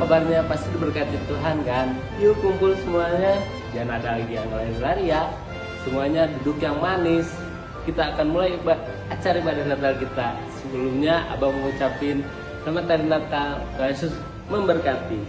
kabarnya? Pasti diberkati Tuhan kan? Yuk kumpul semuanya, jangan ada lagi yang lari-lari ya. Semuanya duduk yang manis. Kita akan mulai acara ibadah Natal kita. Sebelumnya Abang mengucapin selamat hari Natal, Tuhan Yesus memberkati.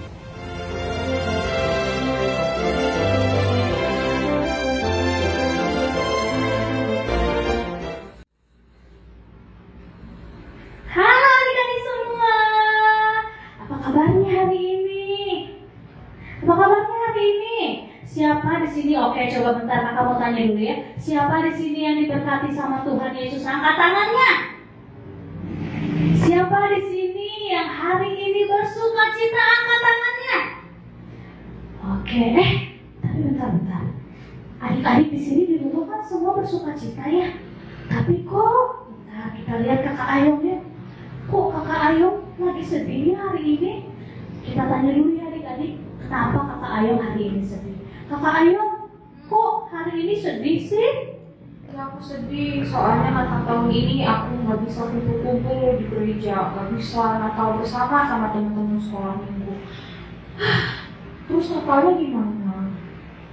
Siapa di sini? Oke, coba bentar, Kakak mau tanya dulu ya. Siapa di sini yang diberkati sama Tuhan Yesus? Angkat tangannya. Siapa di sini yang hari ini bersuka cita? Angkat tangannya. Oke, tapi bentar. Adik-adik di sini di rumah kan semua bersuka cita ya. Tapi kok, bentar kita lihat Kakak Ayong ya. Kok Kakak Ayong lagi sedih hari ini? Kita tanya dulu ya adik-adik, kenapa Kakak Ayong hari ini sedih? Kakak Ayong, kok hari ini sedih sih? Ya aku sedih, soalnya Natal tahun ini aku nggak bisa kumpul-kumpul di gereja, nggak bisa Natal bersama sama teman-teman sekolah minggu. Terus Natalnya gimana?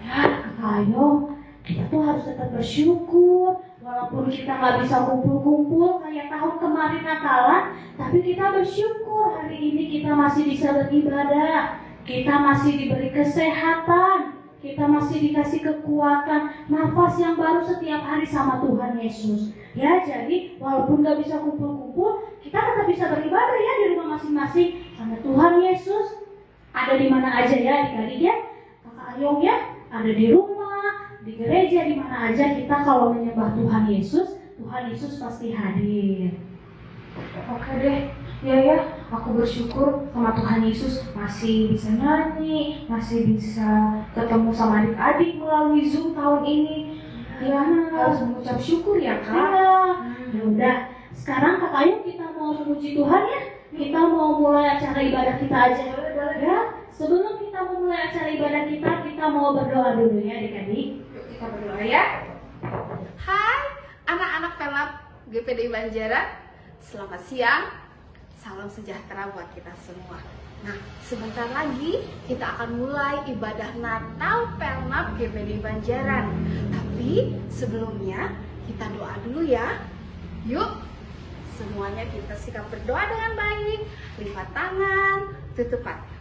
Ya Kakak Ayong, kita tuh harus tetap bersyukur. Walaupun kita nggak bisa kumpul-kumpul kayak tahun kemarin Natalan, tapi kita bersyukur hari ini kita masih bisa beribadah, kita masih diberi kesehatan, kita masih dikasih kekuatan, nafas yang baru setiap hari sama Tuhan Yesus. Ya, jadi walaupun gak bisa kumpul-kumpul, kita tetap bisa beribadah ya di rumah masing-masing. Karena Tuhan Yesus ada di mana aja ya adik-adik ya. Kakak Ayong ya, ada di rumah, di gereja, di mana aja kita kalau menyembah Tuhan Yesus pasti hadir. Oke deh, ya, aku bersyukur sama Tuhan Yesus masih bisa nyanyi, masih bisa ketemu sama adik-adik melalui Zoom tahun ini. Ya, harus mengucap syukur ya Kak. Ya udah, sekarang Kak Ayung kita mau memuji Tuhan ya. Kita mau mulai acara ibadah kita aja ya. Sebelum kita memulai acara ibadah kita mau berdoa dulu ya adik-adik. Yuk kita berdoa ya. Hai anak-anak Pelap GPDI Banjaran, selamat siang. Salam sejahtera buat kita semua. Nah, sebentar lagi kita akan mulai ibadah Natal Pelnap GPDI Banjaran. Tapi sebelumnya kita doa dulu ya. Yuk, semuanya kita sikap berdoa dengan baik. Lipat tangan, tutup mata.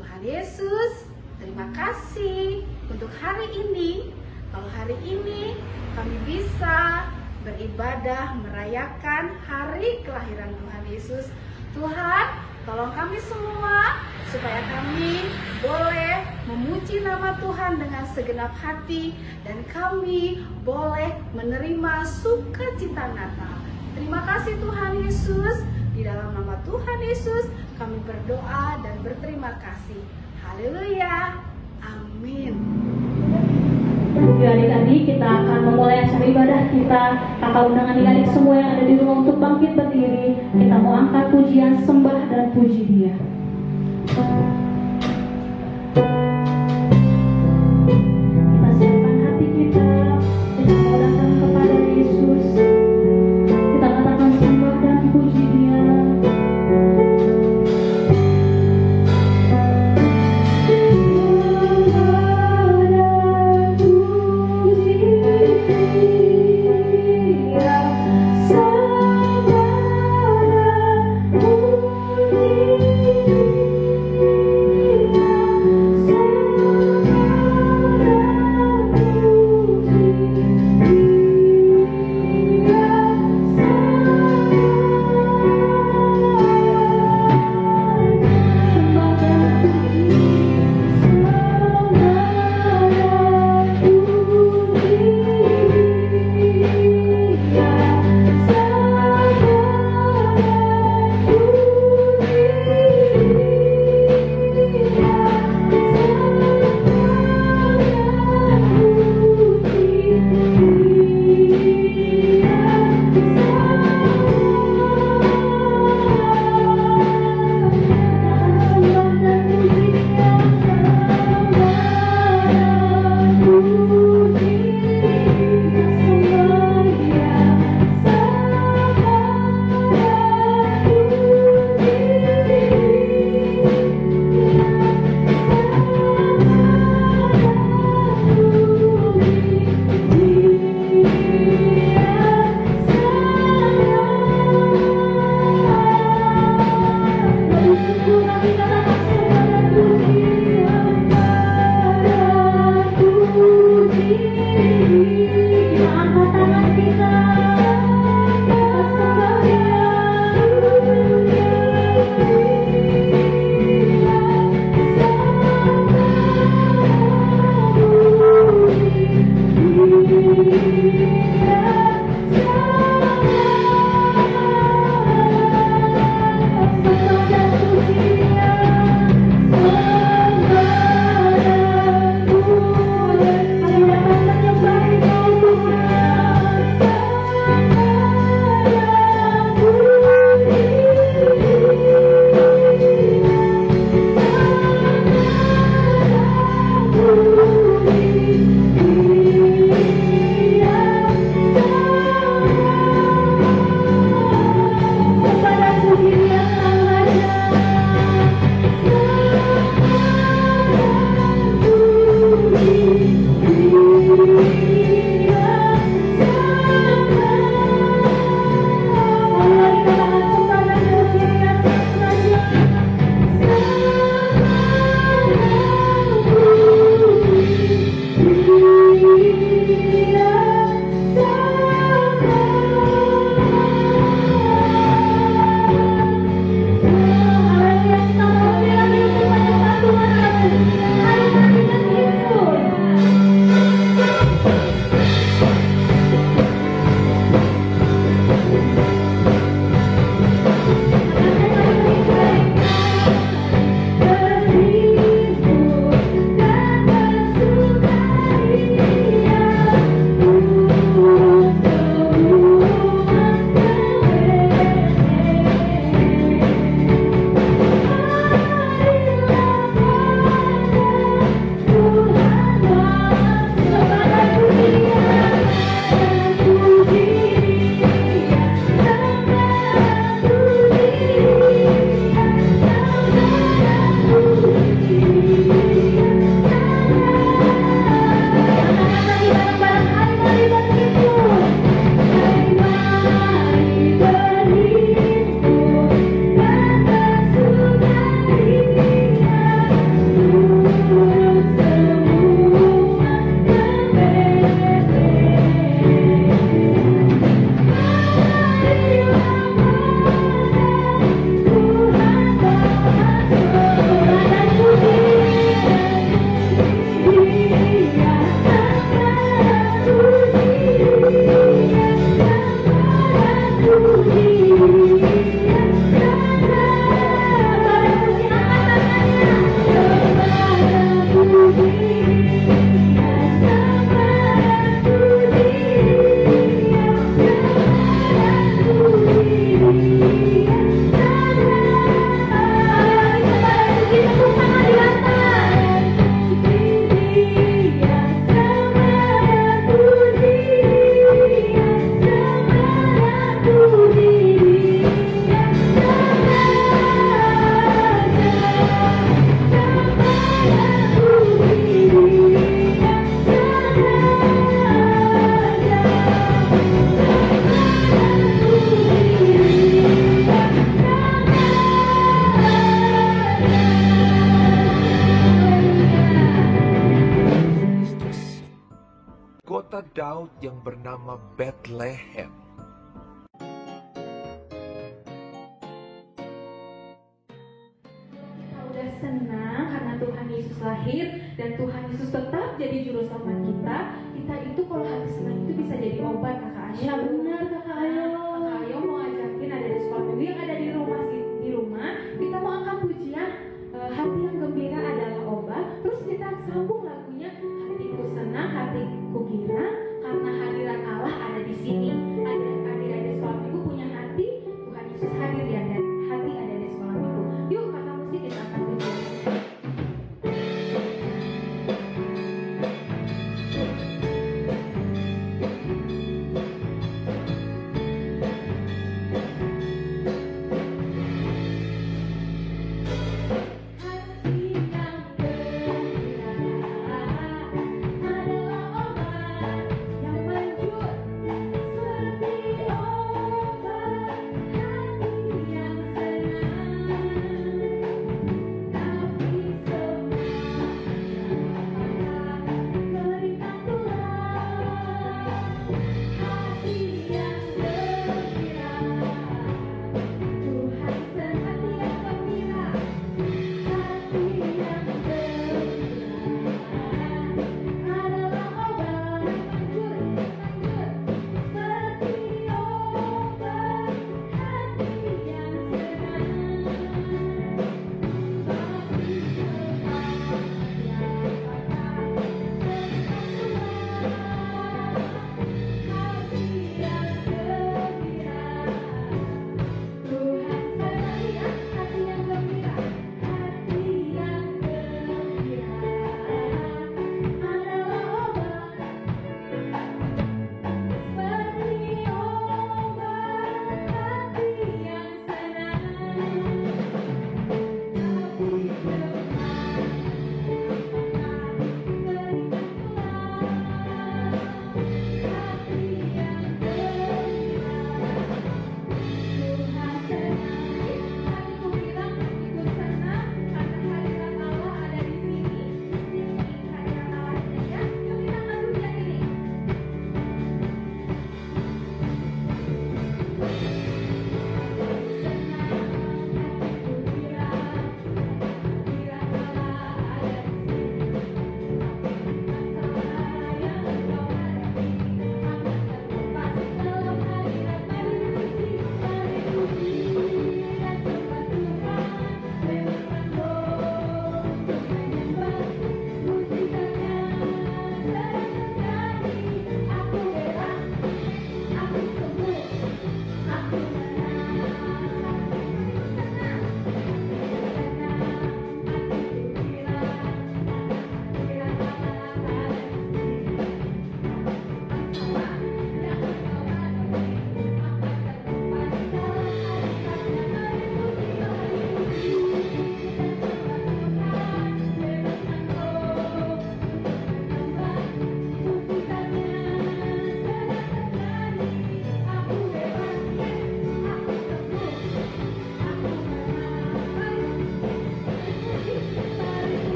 Tuhan Yesus, terima kasih untuk hari ini. Kalau hari ini kami bisa beribadah merayakan hari kelahiran Tuhan Yesus. Tuhan, tolong kami semua supaya kami boleh memuji nama Tuhan dengan segenap hati dan kami boleh menerima sukacita Natal. Terima kasih Tuhan Yesus. Di dalam nama Tuhan Yesus kami berdoa dan berterima kasih. Haleluya. Amin. Ya adik-adik, kita akan memulai acara ibadah kita. Kakak undang adik-adik semua yang ada di rumah untuk bangkit berdiri. Kita mau angkat pujian, sembah dan puji Dia. Kita siapkan hati kita. Kita mau datang kepada Yesus. Kita katakan sembah dan puji Dia. Sabar puji Kota Daud yang bernama Bethlehem. Kita udah senang karena Tuhan Yesus lahir dan Tuhan Yesus tetap jadi juru selamat kita. Kita itu kalau hati senang itu bisa jadi obat, Kakak Asya. Ya benar Kakak Ayo. Kakak Ayo mau ajakin ada di sekolah minggu yang ada di rumah kita mau angkat pujian hati yang gembira adalah obat. Terus kita sambung lagunya hatiku senang, hatiku girang karena hadirat Allah ada di sini. Adik-adik sekolah minggu punya hati, Tuhan Yesus hadir di hati ada di sekolah minggu. Yuk kakak musik kita akan pujian.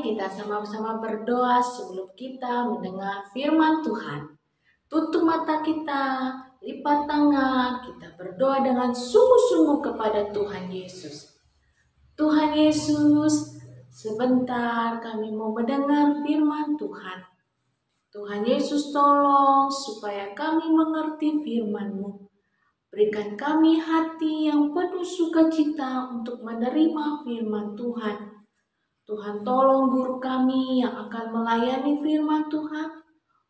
kita sama-sama berdoa sebelum kita mendengar firman Tuhan. Tutup mata kita, lipat tangan, kita berdoa dengan sungguh-sungguh kepada Tuhan Yesus. Tuhan Yesus, sebentar kami mau mendengar firman Tuhan. Tuhan Yesus, tolong supaya kami mengerti firman-Mu. Berikan kami hati yang penuh sukacita untuk menerima firman Tuhan. Tuhan, tolong guru kami yang akan melayani firman Tuhan.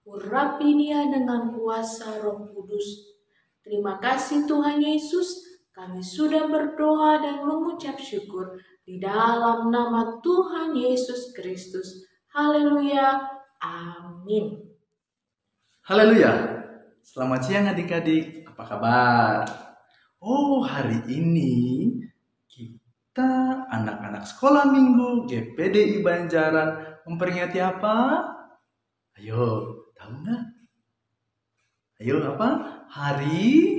Urapi dia dengan kuasa Roh Kudus. Terima kasih Tuhan Yesus. Kami sudah berdoa dan mengucap syukur di dalam nama Tuhan Yesus Kristus. Haleluya. Amin. Haleluya. Selamat siang adik-adik. Apa kabar? Oh, hari ini kita anak-anak sekolah minggu GPDI Banjaran memperingati apa? Ayo, tahu nggak? Ayo apa? Hari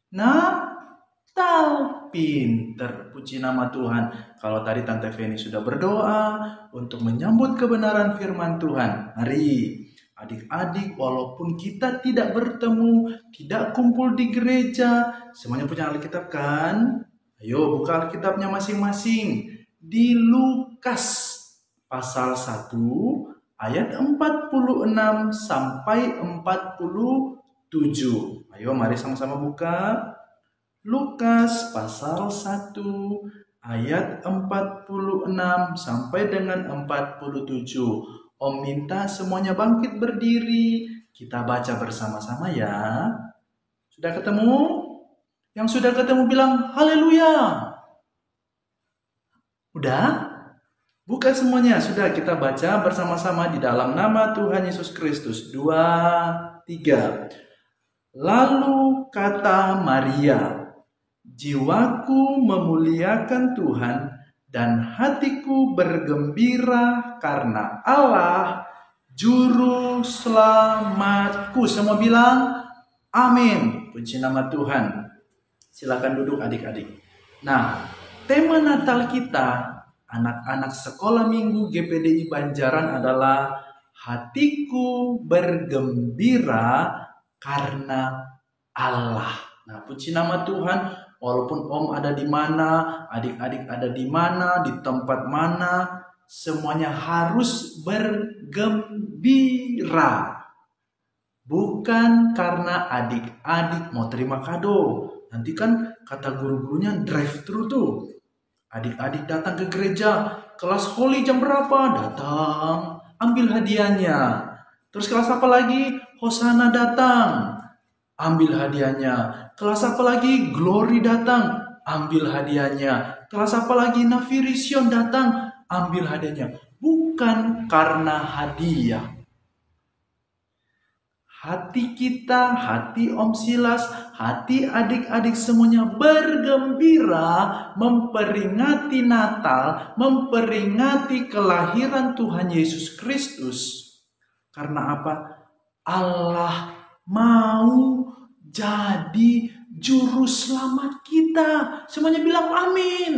Natal. Pinter, puji nama Tuhan. Kalau tadi Tante Feni sudah berdoa untuk menyambut kebenaran firman Tuhan. Mari adik-adik, walaupun kita tidak bertemu, tidak kumpul di gereja, semuanya punya Alkitab kan? Ayo buka Alkitabnya masing-masing. Di Lukas pasal 1 ayat 46 sampai 47. Ayo mari sama-sama buka. Lukas pasal 1 ayat 46 sampai dengan 47. Om minta semuanya bangkit berdiri. Kita baca bersama-sama ya. Sudah ketemu? Yang sudah ketemu bilang haleluya. Udah? Buka semuanya. Sudah kita baca bersama-sama di dalam nama Tuhan Yesus Kristus. 2, 3. Lalu kata Maria, jiwaku memuliakan Tuhan dan hatiku bergembira karena Allah Juru Selamatku. Semua bilang amin. Puji nama Tuhan. Silakan duduk adik-adik. Nah, tema Natal kita anak-anak sekolah minggu GPDI Banjaran adalah hatiku bergembira karena Allah. Nah, puji nama Tuhan. Walaupun Om ada di mana, adik-adik ada di mana, di tempat mana, semuanya harus bergembira. Bukan karena adik-adik mau terima kado. Nanti kan kata guru-gurunya drive thru tuh. Adik-adik datang ke gereja, kelas holy jam berapa? Datang, ambil hadiahnya. Terus kelas apa lagi? Hosana datang, ambil hadiahnya. Kelas apa lagi? Glory datang, ambil hadiahnya. Kelas apa lagi? Navirision datang, ambil hadiahnya. Bukan karena hadiah. Hati kita, hati Om Silas, hati adik-adik semuanya bergembira memperingati Natal, memperingati kelahiran Tuhan Yesus Kristus. Karena apa? Allah mau jadi juru selamat kita. Semuanya bilang amin.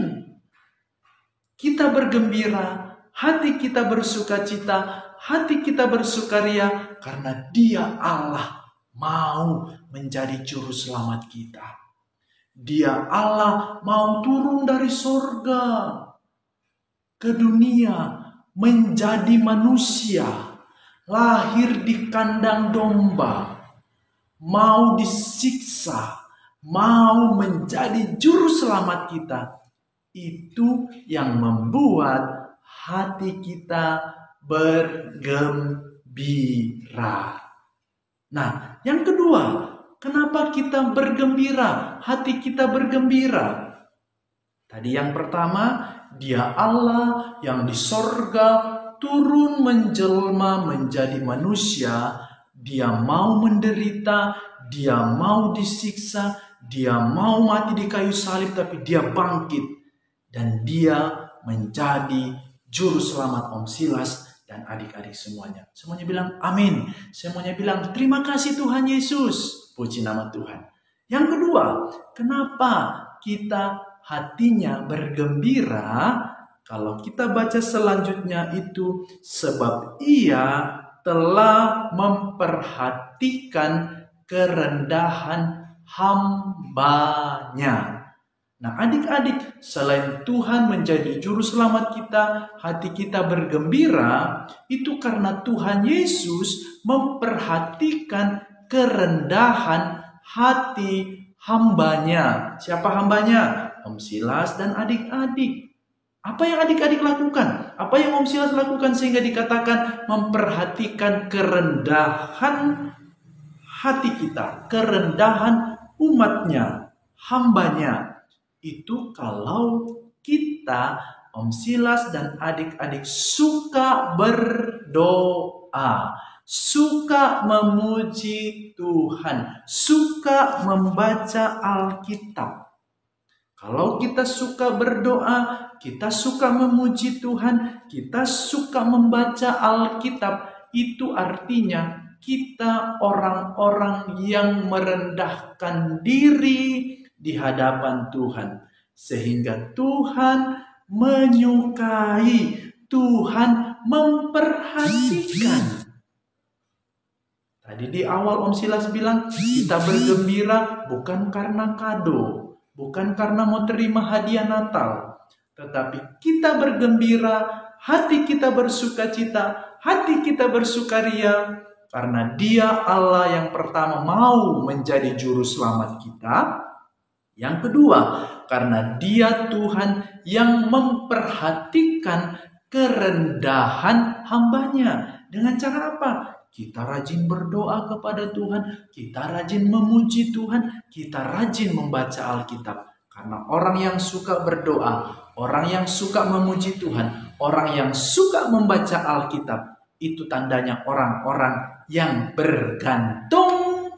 Kita bergembira, hati kita bersukacita, hati kita bersukaria karena Dia Allah mau menjadi juru selamat kita. Dia Allah mau turun dari sorga ke dunia menjadi manusia, lahir di kandang domba, mau disiksa, mau menjadi juru selamat kita. Itu yang membuat hati kita bergembira. Nah, yang kedua, kenapa kita bergembira? Hati kita bergembira. Tadi yang pertama, Dia Allah yang di sorga turun menjelma menjadi manusia. Dia mau menderita, Dia mau disiksa, Dia mau mati di kayu salib, tapi Dia bangkit. Dan Dia menjadi juru selamat Om Silas dan adik-adik semuanya. Semuanya bilang amin. Semuanya bilang terima kasih Tuhan Yesus. Puji nama Tuhan. Yang kedua, kenapa kita hatinya bergembira? Kalau kita baca selanjutnya itu, sebab Ia telah memperhatikan kerendahan hamba-Nya. Nah, adik-adik, selain Tuhan menjadi juru selamat kita, hati kita bergembira, itu karena Tuhan Yesus memperhatikan kerendahan hati hamba-Nya. Siapa hamba-Nya? Om Silas dan adik-adik. Apa yang adik-adik lakukan? Apa yang Om Silas lakukan sehingga dikatakan memperhatikan kerendahan hati kita, kerendahan umatnya, hambanya? Itu kalau kita, Om Silas dan adik-adik suka berdoa, suka memuji Tuhan, suka membaca Alkitab. Kalau kita suka berdoa, kita suka memuji Tuhan, kita suka membaca Alkitab, itu artinya kita orang-orang yang merendahkan diri di hadapan Tuhan. Sehingga Tuhan menyukai, Tuhan memperhatikan. Tadi di awal Om Silas bilang, kita bergembira bukan karena kado, bukan karena mau terima hadiah Natal, tetapi kita bergembira, hati kita bersukacita, hati kita bersukaria, karena Dia Allah yang pertama mau menjadi juru selamat kita. Yang kedua, karena Dia Tuhan yang memperhatikan kerendahan hambanya. Dengan cara apa? Kita rajin berdoa kepada Tuhan, kita rajin memuji Tuhan, kita rajin membaca Alkitab. Karena orang yang suka berdoa, orang yang suka memuji Tuhan, orang yang suka membaca Alkitab, itu tandanya orang-orang yang bergantung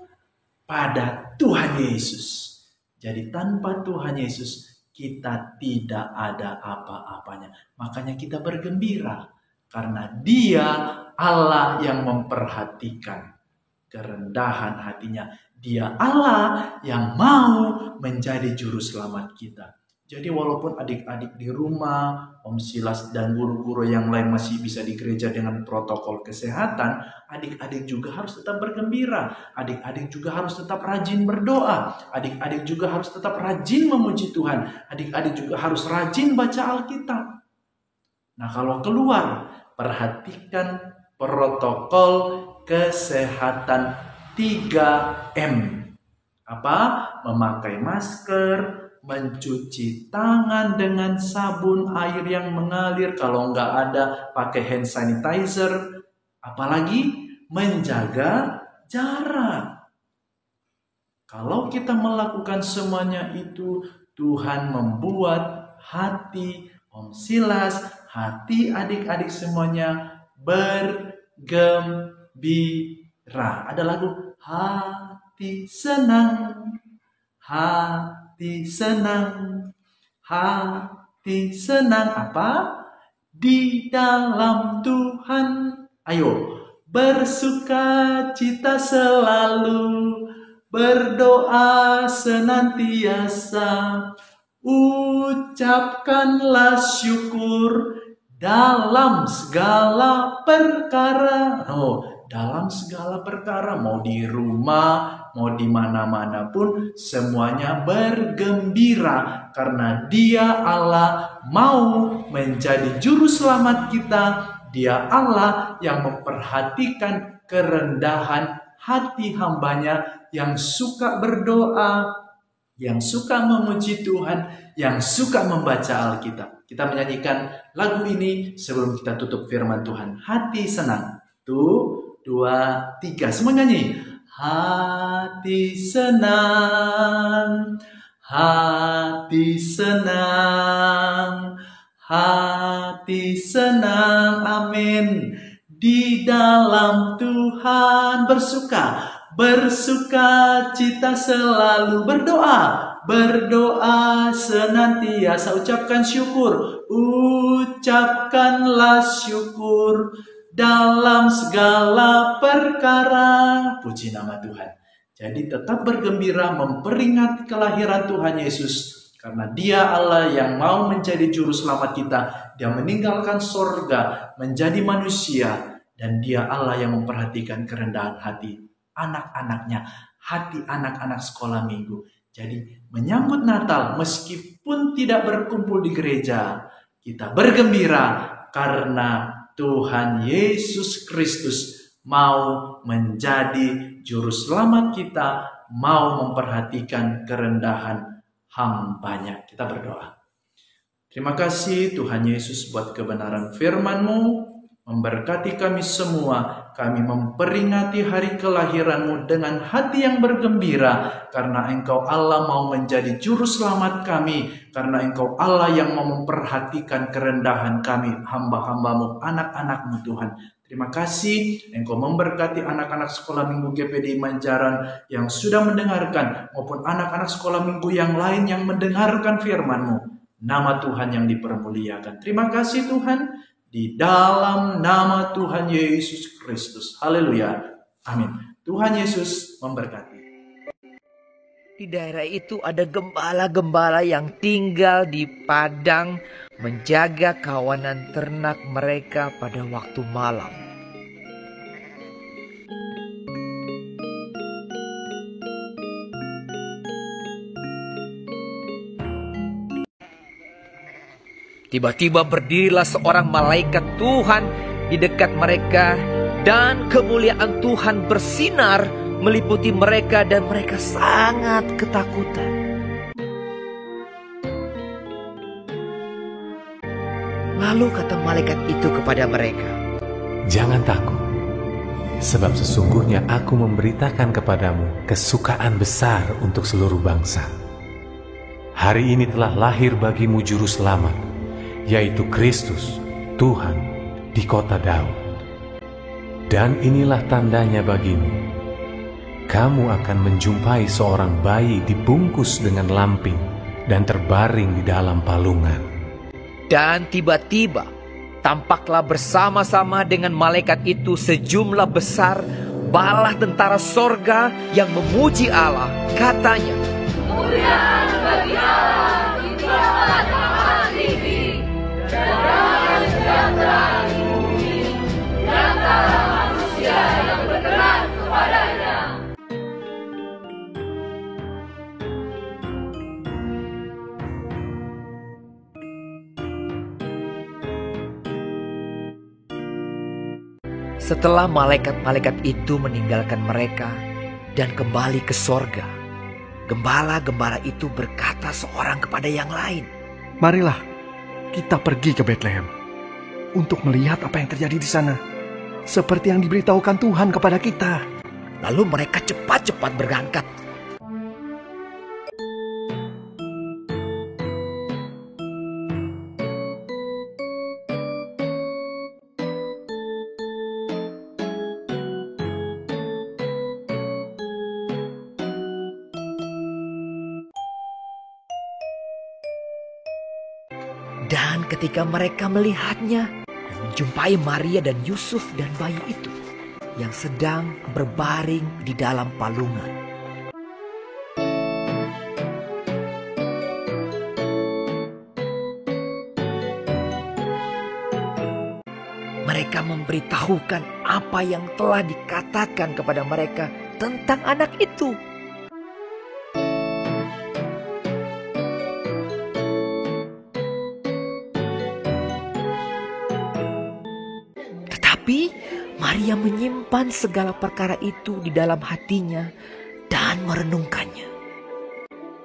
pada Tuhan Yesus. Jadi tanpa Tuhan Yesus, kita tidak ada apa-apanya. Makanya kita bergembira, karena Dia Allah yang memperhatikan kerendahan hatinya. Dia Allah yang mau menjadi juru selamat kita. Jadi walaupun adik-adik di rumah, Om Silas dan guru-guru yang lain masih bisa di gereja dengan protokol kesehatan, adik-adik juga harus tetap bergembira. Adik-adik juga harus tetap rajin berdoa. Adik-adik juga harus tetap rajin memuji Tuhan. Adik-adik juga harus rajin baca Alkitab. Nah, kalau keluar, perhatikan protokol kesehatan 3M. Apa? Memakai masker, mencuci tangan dengan sabun air yang mengalir, kalau nggak ada pakai hand sanitizer, apalagi menjaga jarak. Kalau kita melakukan semuanya itu, Tuhan membuat hati Om Silas, hati adik-adik semuanya bergembira. Ada lagu hati senang, hati senang, hati senang. Apa? Di dalam Tuhan. Ayo, bersuka cita selalu, berdoa senantiasa, ucapkanlah syukur dalam segala perkara. Dalam segala perkara, mau di rumah, mau di mana-mana pun, semuanya bergembira karena Dia Allah mau menjadi juru selamat kita. Dia Allah yang memperhatikan kerendahan hati hambanya yang suka berdoa, yang suka memuji Tuhan, yang suka membaca Alkitab. Kita menyanyikan lagu ini sebelum kita tutup firman Tuhan. Hati senang. 1, 2, 3. Semua nyanyi. Hati senang, hati senang, hati senang. Amin. Di dalam Tuhan bersuka, bersuka cita selalu, berdoa, berdoa senantiasa, ucapkan syukur, ucapkanlah syukur dalam segala perkara. Puji nama Tuhan. Jadi tetap bergembira memperingati kelahiran Tuhan Yesus. Karena Dia Allah yang mau menjadi juru selamat kita. Dia meninggalkan sorga, menjadi manusia. Dan Dia Allah yang memperhatikan kerendahan hati anak-anaknya, hati anak-anak sekolah minggu. Jadi menyambut Natal meskipun tidak berkumpul di gereja, kita bergembira karena Tuhan Yesus Kristus mau menjadi juru selamat kita, mau memperhatikan kerendahan hamba-Nya. Kita berdoa. Terima kasih Tuhan Yesus buat kebenaran firman-Mu, memberkati kami semua. Kami memperingati hari kelahiran-Mu dengan hati yang bergembira, karena Engkau Allah mau menjadi juru selamat kami, karena Engkau Allah yang mau memperhatikan kerendahan kami, hamba-hamba-Mu, anak-anak-Mu Tuhan. Terima kasih Engkau memberkati anak-anak sekolah minggu GPDI Banjaran yang sudah mendengarkan, maupun anak-anak sekolah minggu yang lain yang mendengarkan firman-Mu. Nama Tuhan yang dipermuliakan. Terima kasih Tuhan. Di dalam nama Tuhan Yesus Kristus. Haleluya. Amin. Tuhan Yesus memberkati. Di daerah itu ada gembala-gembala yang tinggal di padang menjaga kawanan ternak mereka pada waktu malam. Tiba-tiba berdirilah seorang malaikat Tuhan di dekat mereka, dan kemuliaan Tuhan bersinar meliputi mereka, dan mereka sangat ketakutan. Lalu kata malaikat itu kepada mereka, "Jangan takut, sebab sesungguhnya aku memberitakan kepadamu kesukaan besar untuk seluruh bangsa. Hari ini telah lahir bagimu juru selamat, yaitu Kristus, Tuhan, di kota Daud. Dan inilah tandanya bagimu. Kamu akan menjumpai seorang bayi dibungkus dengan lampin dan terbaring di dalam palungan." Dan tiba-tiba tampaklah bersama-sama dengan malaikat itu sejumlah besar bala tentara sorga yang memuji Allah. Katanya, "Kemuliaan bagi Allah di tempat tinggi, dan damai sejahtera di bumi, di antara manusia yang berkenan kepadanya." Setelah malaikat-malaikat itu meninggalkan mereka dan kembali ke sorga, gembala-gembala itu berkata seorang kepada yang lain, "Marilah kita pergi ke Bethlehem untuk melihat apa yang terjadi di sana, seperti yang diberitahukan Tuhan kepada kita." Lalu mereka cepat-cepat berangkat. Dan ketika mereka melihatnya, menjumpai Maria dan Yusuf dan bayi itu yang sedang berbaring di dalam palungan. Mereka memberitahukan apa yang telah dikatakan kepada mereka tentang anak itu. Tetapi Maria menyimpan segala perkara itu di dalam hatinya dan merenungkannya.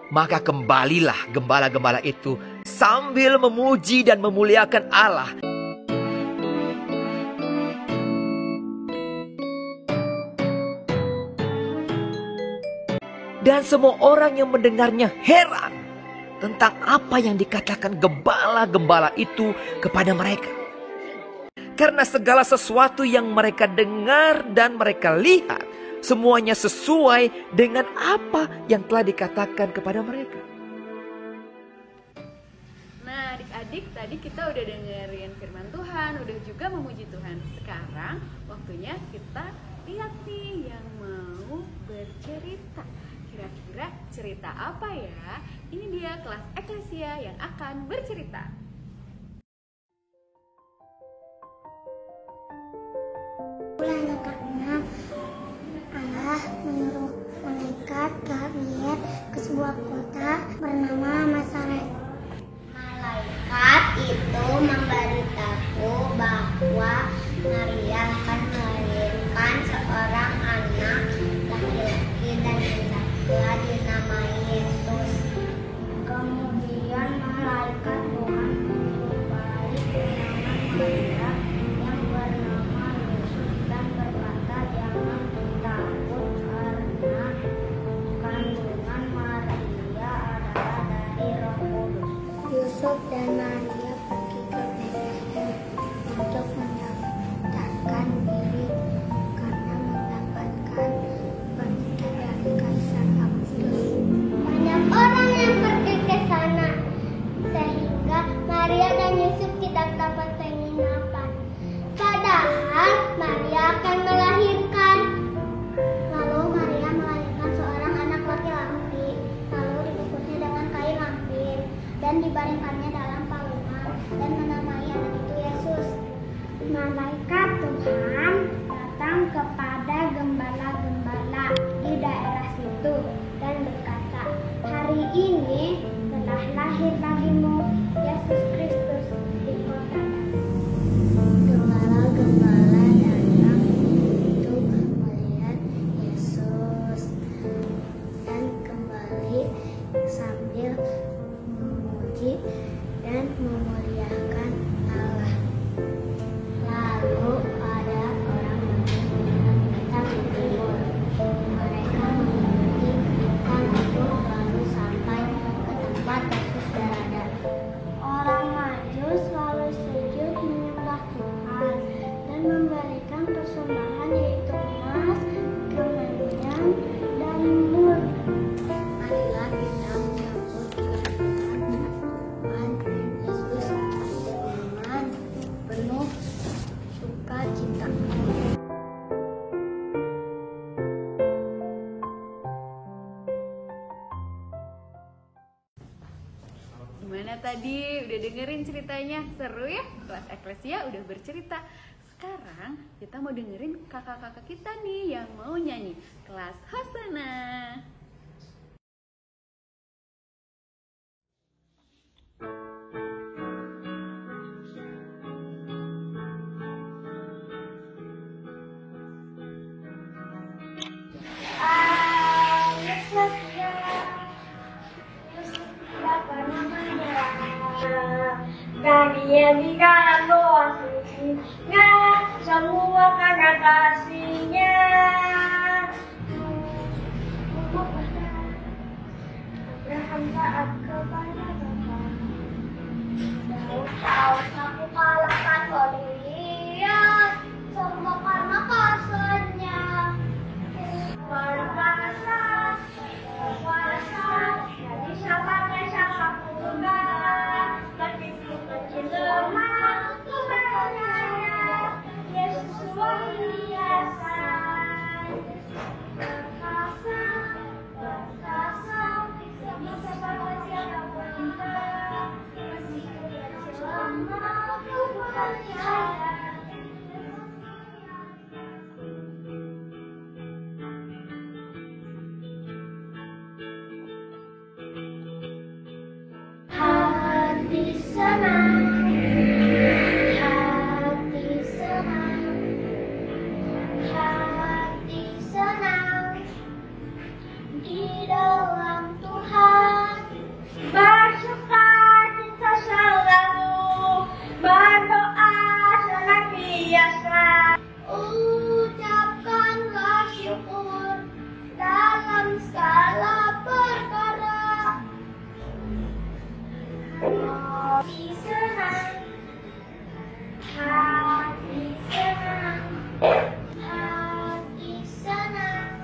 Maka kembalilah gembala-gembala itu sambil memuji dan memuliakan Allah. Dan semua orang yang mendengarnya heran tentang apa yang dikatakan gembala-gembala itu kepada mereka. Karena segala sesuatu yang mereka dengar dan mereka lihat, semuanya sesuai dengan apa yang telah dikatakan kepada mereka. Nah adik-adik, tadi kita udah dengerin firman Tuhan, udah juga memuji Tuhan. Sekarang waktunya kita lihat nih yang mau bercerita. Kira-kira cerita apa ya? Ini dia kelas Eklesia yang akan bercerita. Bulan ke-6, Allah menyuruh malaikat Gabriel ke sebuah kota bernama Nazaret. Malaikat itu memberitahu bahwa Maria akan melahirkan seorang anak laki-laki dan hendaknya dinamai Yesus. Kemudian malaikat Tuhan menjumpai tunangan Maria yang bernama Yesus dan berkata, "Jangan takut karena kandungan Maria adalah dari Roh Kudus." Yusuf dan Maria pergi ke Betlehem untuk mendaftarkan diri karena mendapatkan perintah dari Kaisar Agustus. Banyak orang yang pergi ke sana sehingga Maria dan Yusuf tidak dapat penginapan. Padahal Maria akan melahirkan. Lalu Maria melahirkan seorang anak laki-laki, lalu dibungkusnya dengan kain lampin dan dibaringkannya dalam palungan dan menamai anak itu Yesus. Malaikat Tuhan datang kepada gembala-gembala di daerah situ dan berkata, "Hari ini telah lahir bagimu Yesus Kristus di kota Daud." Gembala-gembala datang untuk melihat Yesus dan kembali sambil memuji dan memuliakan Allah. Lalu ada orang yang datang ke timur. Mereka mengikuti ikan itu lalu sampai ke tempat Yesus berada. Orang Majus lalu sujud menyembah Tuhan dan memberikan persembahan yaitu emas, kemenyan, dan mur. Marilah kita menyambut kehadiran Tuhan Yesus dengan penuh sukacita. Gimana tadi? Udah dengerin ceritanya? Seru ya? Kelas Eklesia udah bercerita. Sekarang kita mau dengerin kakak-kakak kita nih yang mau nyanyi. Kelas Hosana. Dia berikan doa sucinya semua karena kasihnya. Abraham taat kepada Bapa. Daud aku kalahkan Goliat semua karena kasihnya. Berkuasa, jadi sahabatnya sangat muda. Lemah, kepercayaan Yesus luar biasa. Perkasa, sama siapa kita. Lemah, kepercayaan. Hati senang, hati senang di dalam Tuhan. Bersukacita selalu, berdoa senantiasa. Ucapkanlah syukur dalam segala perkara. Hati senang, hati senang, hati senang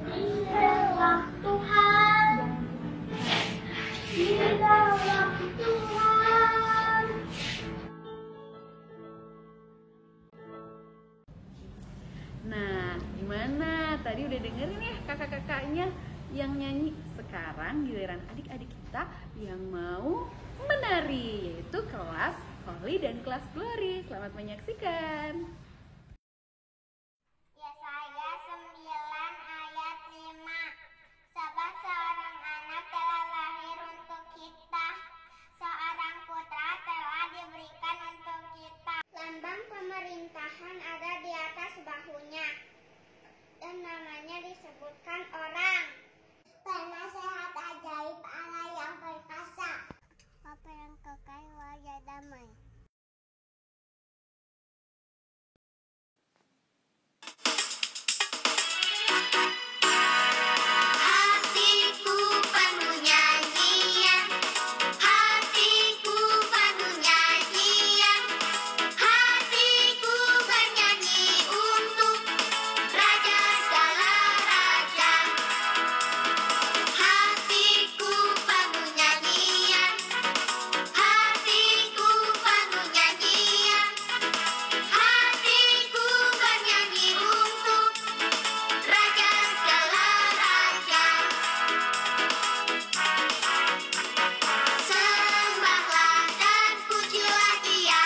di dalam Tuhan, di dalam Tuhan. Nah, gimana tadi udah dengerin ya kakak-kakaknya yang nyanyi. Sekarang giliran adik-adik kita yang mau menari, yaitu kelas Holy dan kelas Glory. Selamat menyaksikan. Yesaya 9 ayat 5. Sebab seorang anak telah lahir untuk kita, seorang putra telah diberikan untuk kita. Lambang pemerintahan ada di atas bahunya, dan namanya disebutkan Orang. Penasehat ajaib, Allah yang perkasa, Bapa yang kekal, Raja damai. Hatiku penuh nyanyian, hatiku penuh nyanyian, hatiku bernyanyi untuk Raja segala raja. Hatiku penuh nyanyian, hatiku penuh nyanyian, hatiku bernyanyi untuk Raja segala raja. Sembahlah dan pujilah Dia,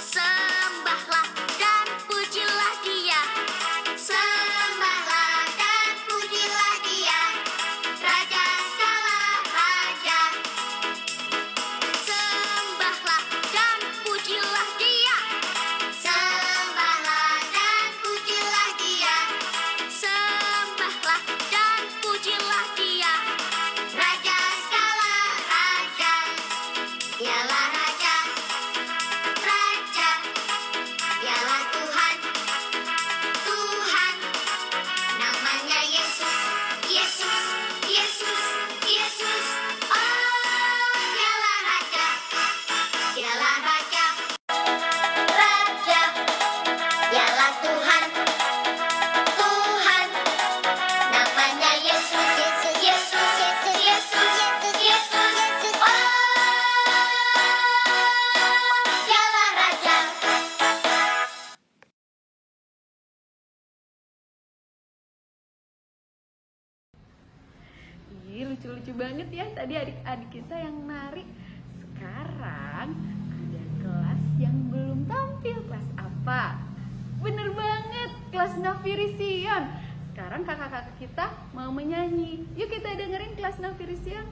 sembahlah dan pujilah Dia, sembahlah dan pujilah Dia, Raja segala raja. Sembahlah dan pujilah Dia, sembahlah dan pujilah Dia, sembahlah dan pujilah Dia, Raja segala raja. Dialah Raja, Raja, Dialah Tuhan, Tuhan, namanya Yesus, Yesus, Yesus, Yesus. Oh, Dialah Raja, Dialah Raja, Raja, Dialah Tuhan, Tuhan, namanya Yesus, Yesus, Yesus, Yesus, Yesus. Oh, Dialah Raja. Ih, lucu-lucu banget ya tadi adik-adik kita yang nari. Sekarang ada kelas yang belum tampil. Kelas apa? Bener banget, kelas Nafirisian. Sekarang kakak-kakak kita mau menyanyi. Yuk kita dengerin kelas Nafirisian.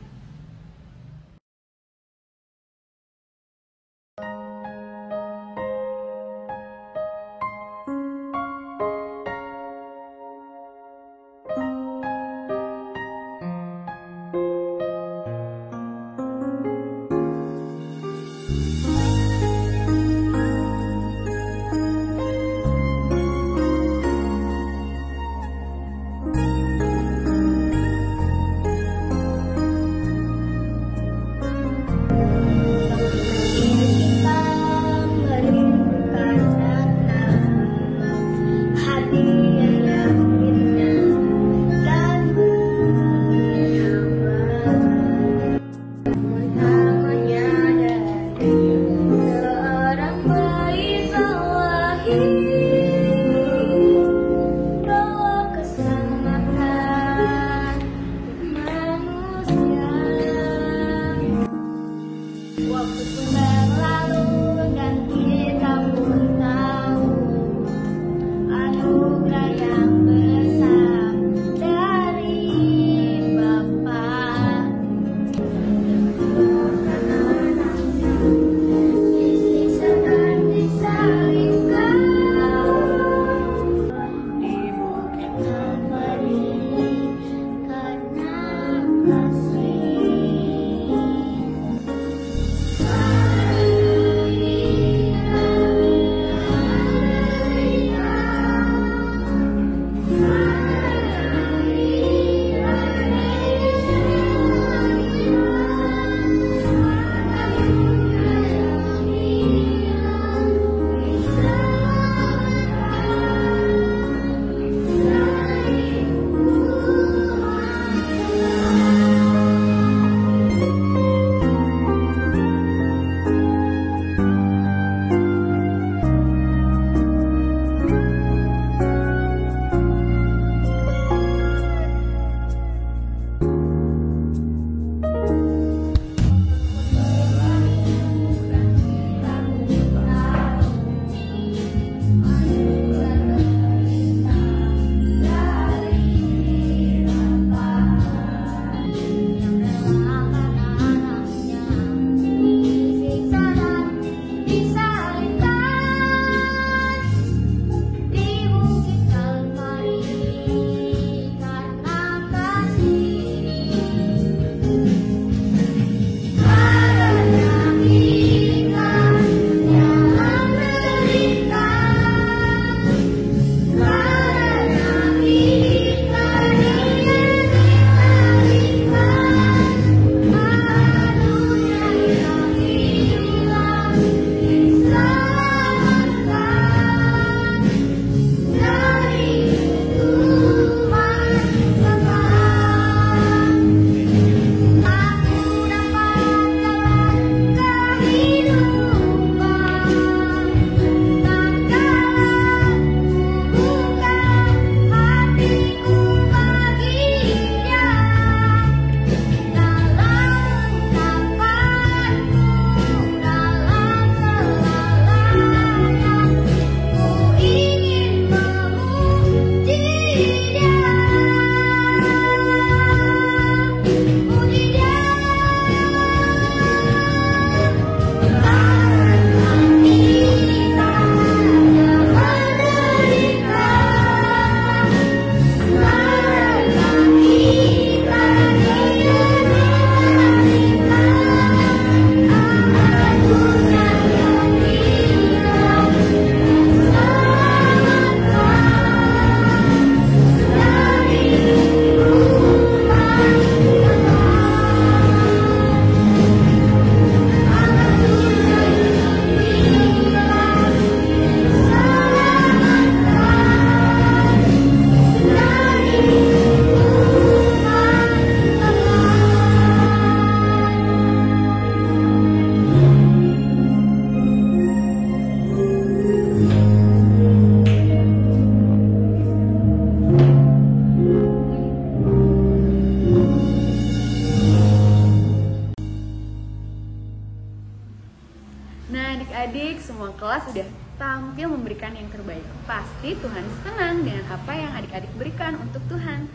tampil memberikan yang terbaik. Pasti Tuhan senang dengan apa yang adik-adik berikan untuk Tuhan.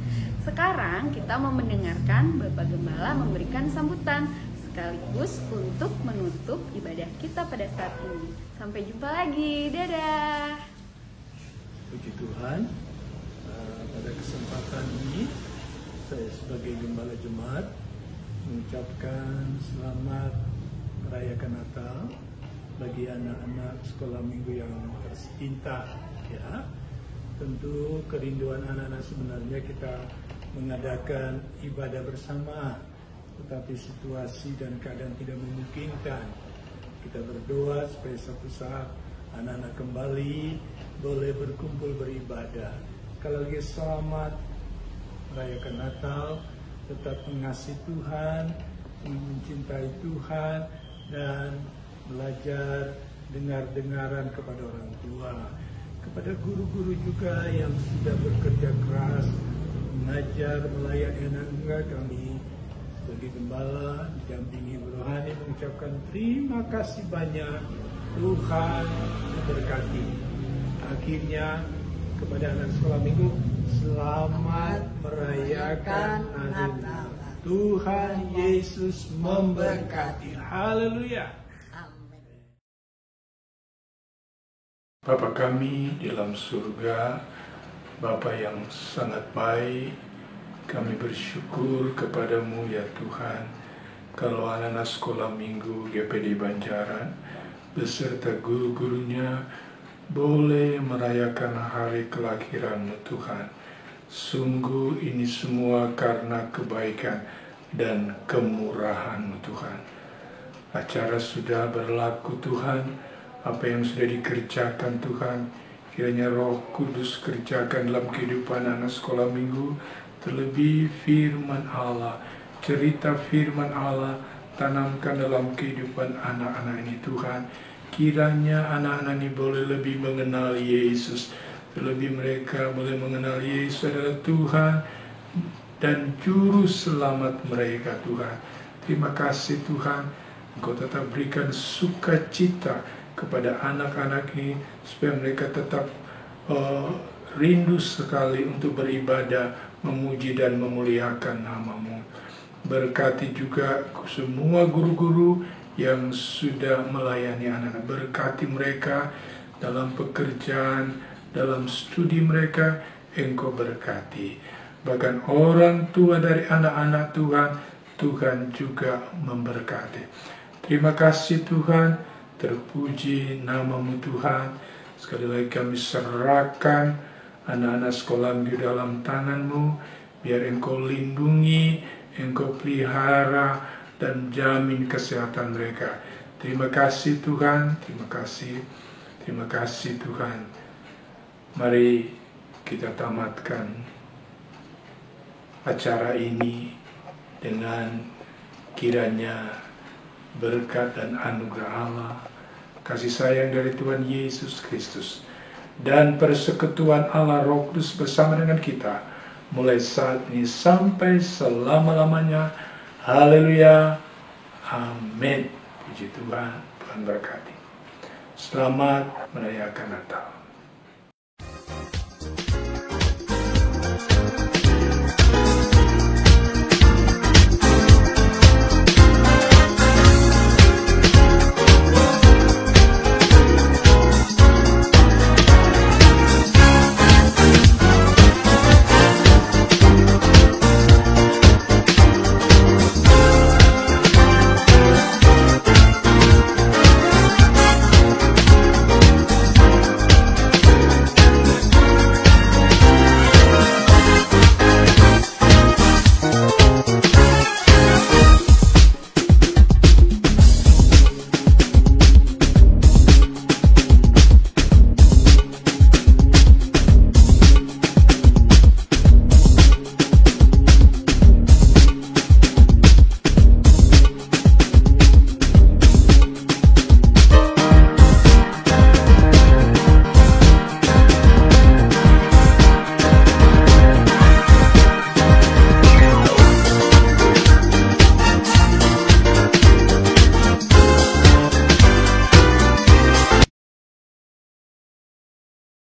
Sekarang kita mau mendengarkan Bapak Gembala memberikan sambutan sekaligus untuk menutup ibadah kita pada saat ini. Sampai jumpa lagi, dadah. Puji Tuhan, pada kesempatan ini saya sebagai Gembala Jemaat mengucapkan selamat merayakan Natal bagi anak-anak sekolah minggu yang tercinta. Ya, tentu kerinduan anak-anak sebenarnya kita mengadakan ibadah bersama, tetapi situasi dan keadaan tidak memungkinkan. Kita berdoa supaya suatu saat anak-anak kembali boleh berkumpul beribadah. Sekali lagi selamat merayakan Natal, tetap mengasihi Tuhan, mencintai Tuhan, dan belajar dengar-dengaran kepada orang tua, kepada guru-guru juga yang sudah bekerja keras mengajar, melayani anak-anak kami. Sebagai gembala, didampingi rohani mengucapkan terima kasih banyak, Tuhan memberkati. Akhirnya kepada anak sekolah minggu, selamat merayakan hari Natal. Tuhan Yesus memberkati. Haleluya. Bapa kami di dalam surga, Bapa yang sangat baik, kami bersyukur kepadamu ya Tuhan, kalau anak-anak sekolah minggu GPD Banjaran beserta guru-gurunya boleh merayakan hari kelahiran-Mu Tuhan. Sungguh ini semua karena kebaikan dan kemurahan-Mu Tuhan. Acara sudah berlaku Tuhan, apa yang sudah dikerjakan Tuhan, kiranya Roh Kudus kerjakan dalam kehidupan anak sekolah minggu, terlebih firman Allah, cerita firman Allah, tanamkan dalam kehidupan anak-anak ini Tuhan. Kiranya anak-anak ini boleh lebih mengenal Yesus, terlebih mereka boleh mengenal Yesus adalah Tuhan dan Juru Selamat mereka Tuhan. Terima kasih Tuhan, Engkau tetap berikan sukacita kepada anak-anak ini, supaya mereka tetap rindu sekali untuk beribadah, memuji dan memuliakan nama-Mu. Berkati juga semua guru-guru yang sudah melayani anak-anak. Berkati mereka dalam pekerjaan, dalam studi mereka, Engkau berkati. Bahkan orang tua dari anak-anak Tuhan, Tuhan juga memberkati. Terima kasih Tuhan, terpuji nama-Mu Tuhan. Sekali lagi kami serahkan anak-anak sekolah di dalam tangan-Mu, biar Engkau lindungi, Engkau pelihara, dan jamin kesehatan mereka. Terima kasih Tuhan, terima kasih Tuhan. Mari kita tamatkan acara ini dengan kiranya berkat dan anugerah Allah, kasih sayang dari Tuhan Yesus Kristus, dan persekutuan Allah Roh Kudus bersama dengan kita, mulai saat ini sampai selama-lamanya. Haleluya. Amin. Puji Tuhan, Tuhan berkati. Selamat merayakan Natal.